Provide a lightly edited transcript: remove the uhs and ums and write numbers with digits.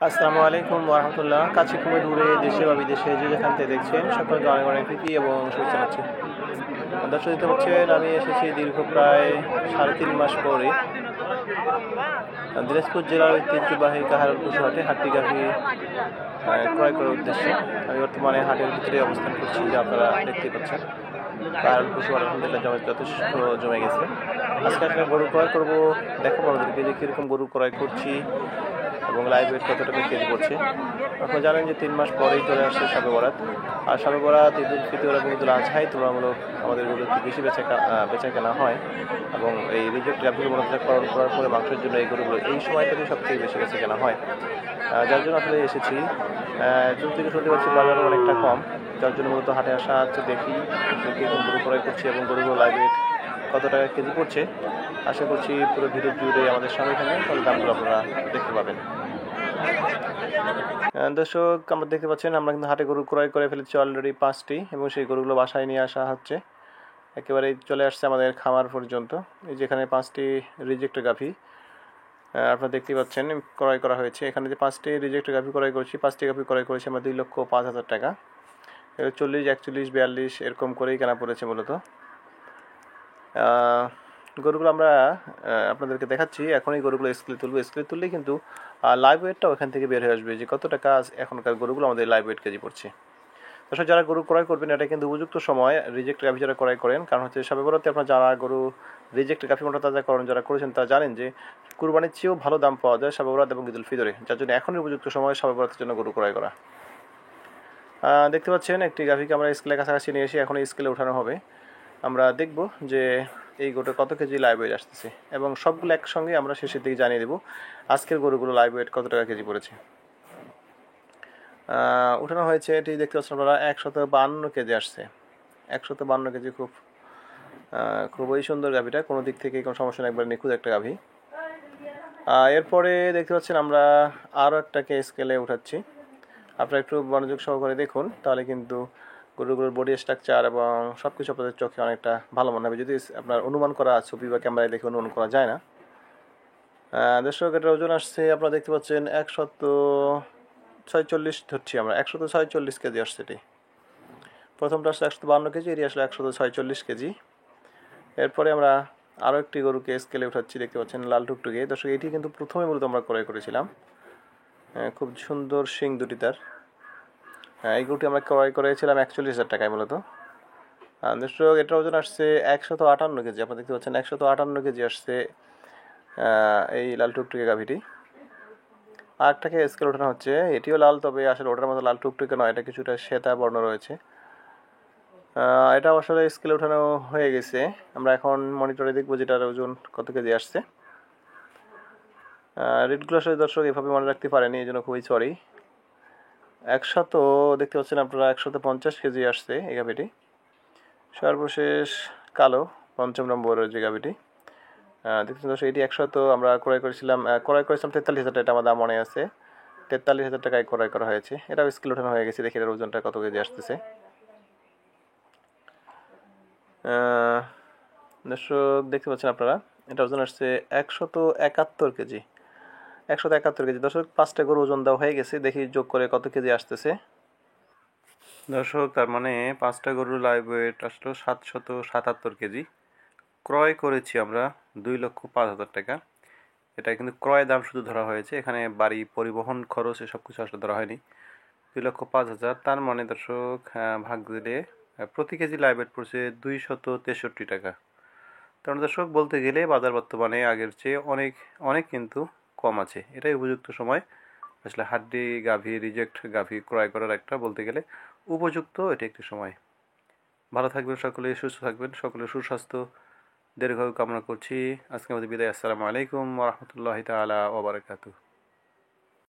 আসসালামু আলাইকুম ওরহামতুল্লাহ। কাছে খুবই দূরে দেশে বা বিদেশে যে যেখান থেকে দেখছেন সকলকে অনেক অনেক প্রীতি এবং শুভেচ্ছা জানাচ্ছি। দর্শক দেখতে পাচ্ছেন আমি এসেছি দীর্ঘ প্রায় 3.5 মাস পরে দিনাজপুর জেলার ঐতিহ্যবাহী কাহারোল পশু হাটে হাটটি গাভী ক্রয় করার উদ্দেশ্যে। আমি বর্তমানে হাটের ভিতরে অবস্থান করছি, যা আপনারা দেখতে পাচ্ছেন। কাহারোল পশু হাট আলহামদুলিল্লাহ যথেষ্ট জমে গেছে। আজকে আসলে গরু ক্রয় করবো, দেখাবো আমাদেরকে যে কীরকম গরু ক্রয় করছি এবং লাইভ ওয়েট কত টাকা কেজি পড়ছে। আপনারা জানেন যে 3 মাস পরেই চলে আসছে শবে বরাত, আর শবে বরাত, ঈদুল ফিতর এবং ঈদুল আজহাই তুলনামূলক আমাদের গরু একটু বেশি বেচা কেনা হয় এবং এই রিজেক্ট গাভীগুলো মনোজাতকরণ করার পরে মাংসের জন্য এই গরুগুলো এই সময়টাতে সবথেকে বেশি বেচা কেনা হয়। যার জন্য আসলে এসেছি। জুন থেকে শুনতে পাচ্ছি বাজারও অনেকটা কম, যার জন্য মূলত হাটে আসা হচ্ছে। দেখি কীরকম গরু ক্রয় করছে এবং গরুগুলো লাইভ ওয়েট কত টাকা কেজি পড়ছে। আশা করছি পুরো ভিডিও জুড়ে আমাদের সঙ্গে থাকবেন, তাহলে দামগুলো আপনারা দেখতে পাবেন। দর্শক, আমরা দেখতে পাচ্ছেন আমরা কিন্তু হাটে গরু ক্রয় করে ফেলেছি অলরেডি 5টি, এবং সেই গরুগুলো বাসায় নিয়ে আসা হচ্ছে। একেবারে চলে আসছে আমাদের খামার পর্যন্ত। এই যেখানে 5টি রিজেক্ট গাভী আপনারা দেখতে পাচ্ছেন ক্রয় করা হয়েছে। এখানে যে 5টি রিজেক্ট গাভী ক্রয় করেছি, 5টি গাভী ক্রয় করেছি আমরা 2,05,000 টাকা। 40, 41, 42 এরকম করেই কেনা পড়েছে মূলত। গরুগুলো আমরা আপনাদেরকে দেখাচ্ছি। এখন এই গরুগুলো স্কেলে তুললেই কিন্তু লাইভ ওয়েটটাও এখান থেকে বের হয়ে আসবে যে কত টাকা এখনকার গরুগুলো আমাদের লাইভ ওয়েট কেজি পড়ছে। দর্শক, যারা গরু ক্রয় করবেন এটা কিন্তু উপযুক্ত সময় রিজেক্ট গাভী যারা ক্রয় করেন, কারণ হচ্ছে সবে বরাতে আপনার যারা গরু রিজেক্ট গাভী মোটা তাজাকরণ যারা করেছেন তারা জানেন যে কুরবানির চেয়েও ভালো দাম পাওয়া যায় সবে বরাত এবং ঈদুল ফিতরে, যার জন্য এখনই উপযুক্ত সময় সবে বরাতের জন্য গরু ক্রয় করা। দেখতে পাচ্ছেন একটি গাভীকে আমরা স্কেলের কাছাকাছি নিয়ে এসে এখন এই স্কেলে ওঠানো হবে। আমরা দেখব যে এই গরুটা কত কেজি লাইভ ওয়েট আসতেছে, এবং সবগুলো একসঙ্গে আমরা শেষের দিকে জানিয়ে দেবো আজকের গরুগুলো লাইভ ওয়েট কত টাকা কেজি পড়েছে। উঠানো হয়েছে, এটি দেখতে পাচ্ছেন আপনারা 152 কেজি আসছে। 152 কেজি, খুবই সুন্দর গাভীটা, কোনো দিক থেকে কোনো সমস্যা নেই, একবার নিখুঁত একটা গাভী। এরপরে দেখতে পাচ্ছেন আমরা আরও একটাকে স্কেলে উঠাচ্ছি। আপনারা একটু মনোযোগ সহকারে দেখুন, তাহলে কিন্তু গরুগুলোর বডি স্ট্রাকচার এবং সব কিছু আপনাদের চোখে অনেকটা ভালো মনে হবে, যদি আপনার অনুমান করা ছবি বা ক্যামেরায় দেখে অনুমান করা যায় না। দর্শক, এটার ওজন আসছে আপনারা দেখতে পাচ্ছেন 146 ধরছি আমরা, 146 কেজি আসছে এটি। প্রথমটা আসলে 152 কেজি, এটি আসলে 146 কেজি। এরপরে আমরা আরও একটি গরুকে স্কেলে উঠাচ্ছি, দেখতে পাচ্ছেন লাল টুকটুকে। দর্শক, এটি কিন্তু প্রথমে মূলত আমরা ক্রয় করেছিলাম। খুব সুন্দর শিং দুটি তার। এই গরুটি আমরা ক্রয় করেছিলাম 41,000 টাকায় মূলত। দর্শক, এটার ওজন আসছে 158 কেজি। আপনারা দেখতে পাচ্ছেন 158 কেজি আসছে এই লাল টুকটুকে গাভীটি। আরেকটাকে স্কেল ওঠানো হচ্ছে, এটিও লাল, তবে আসলে ওটার মতো লাল টুকটুকে নয়, এটা কিছুটা শ্বেতা বর্ণ রয়েছে। এটা আসলে স্কেলে ওঠানো হয়ে গেছে। আমরা এখন মনিটরে দেখবো যেটার ওজন কত কেজি আসছে। রেটগুলো আসলে দর্শক এভাবে মনে রাখতে পারেনি, এই জন্য খুবই সরি। 100 দেখতে পাচ্ছেন আপনারা 150 কেজি আসছে এই গাভীটি। সর্বশেষ কালো 5ম নম্বরের যে গাভীটি দেখছেন দর্শক, এটি 100 আমরা ক্রয় করেছিলাম 43,000 টাকা, এটা আমার দাম মনে আছে। 43,000 টাকায় ক্রয় করা হয়েছে। এটাও স্কেল ওঠানো হয়ে গেছে, দেখি এর ওজনটা কত কেজি আসতেছে। দর্শক, দেখতে পাচ্ছেন আপনারা এটা ওজন আসছে 171 কেজি। 171 কেজি। দর্শক, 5টা গরু ওজন দেওয়া হয়ে গেছে, দেখি যোগ করে কত কেজি আসতেছে। দর্শক, তার মানে 5টা গরুর লাইভ ওয়েট আসলো 777 কেজি। ক্রয় করেছি আমরা 2,05,000 টাকা। এটা কিন্তু ক্রয় দাম শুধু ধরা হয়েছে, এখানে বাড়ি পরিবহন খরচ এসব কিছু আসলে ধরা হয়নি। 2,05,000, তার মানে দর্শক ভাগ দিলে প্রতি কেজি লাইভ ওয়েট পড়ছে 263 টাকা। কারণ দর্শক, বলতে গেলে বাজার বর্তমানে আগের চেয়ে অনেক অনেক কিন্তু কম আছে। এটাই উপযুক্ত সময় আসলে হাড্ডি গাভী রিজেক্ট গাভী ক্রয় করার একটা, বলতে গেলে উপযুক্ত এটি একটি সময়। ভালো থাকবেন সকলে, সুস্থ থাকবেন সকলে, সুস্বাস্থ্য দীর্ঘায়ু কামনা করছি। আজকে আমাদের বিদায়। আসসালামু আলাইকুম ওয়া রাহমাতুল্লাহি তাআলা ওয়া বারাকাতুহু।